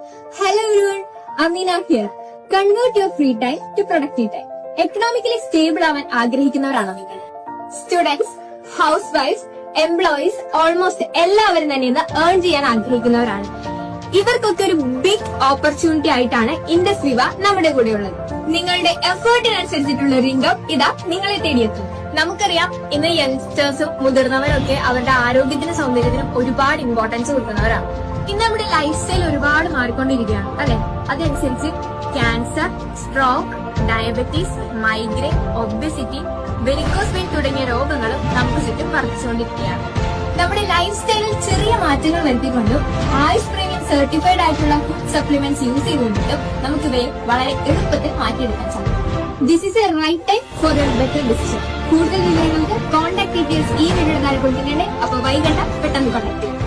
Hello everyone, Amina here. Convert your free time to productive time. Economically stable ആവാൻ ആഗ്രഹിക്കുന്നവരാണോ നിങ്ങൾ? Students, ഹൗസ് വൈഫ്സ്, എംപ്ലോയീസ് ഓൾമോസ്റ്റ് എല്ലാവരും തന്നെ ഇന്ന് ഏൺ ചെയ്യാൻ ആഗ്രഹിക്കുന്നവരാണ്. ഇവർക്കൊക്കെ ഒരു ബിഗ് ഓപ്പർച്യൂണിറ്റി ആയിട്ടാണ് ഇൻഡസ് വിവ നമ്മുടെ കൂടെ ഉള്ളത്. നിങ്ങളുടെ എഫേർട്ടിനനുസരിച്ചിട്ടുള്ള ഒരു ഇൻകം ഇതാ നിങ്ങളെ തേടിയെത്തും. നമുക്കറിയാം, ഇന്ന് യങ്സ്റ്റേഴ്സും മുതിർന്നവരൊക്കെ അവരുടെ ആരോഗ്യത്തിനും സൗന്ദര്യത്തിനും ഒരുപാട് ഇമ്പോർട്ടൻസ് കൊടുക്കുന്നവരാണ്. ഇന്ന് നമ്മുടെ ലൈഫ് സ്റ്റൈൽ ഒരുപാട് മാറിക്കൊണ്ടിരിക്കുകയാണ് അല്ലെ? അതനുസരിച്ച് cancer, stroke, diabetes, migraine, obesity, varicose vein തുടങ്ങിയ രോഗങ്ങളും നമുക്ക് ചുറ്റും വർദ്ധിച്ചുകൊണ്ടിരിക്കുകയാണ്. നമ്മുടെ ലൈഫ് സ്റ്റൈലിൽ ചെറിയ മാറ്റങ്ങൾ വരുത്തിക്കൊണ്ടും ആയുഷ് പ്രീമിയം സർട്ടിഫൈഡ് ആയിട്ടുള്ള ഫുഡ് സപ്ലിമെന്റ്സ് യൂസ് ചെയ്തുകൊണ്ടിട്ടും നമുക്ക് ഇവയെ വളരെ എളുപ്പത്തിൽ മാറ്റിയെടുക്കാൻ സാധിക്കും. This is a right time for a better decision. കൂടുതൽ വിവരങ്ങൾക്ക് കോൺടാക്ട് ഡീറ്റെയിൽസ് ഈ വീഡിയോയുടെ താഴെ കൊടുക്കുന്നുണ്ട്. അപ്പൊ വൈകണ്ട, പെട്ടെന്ന് കോൺടാക്ട് ചെയ്യും.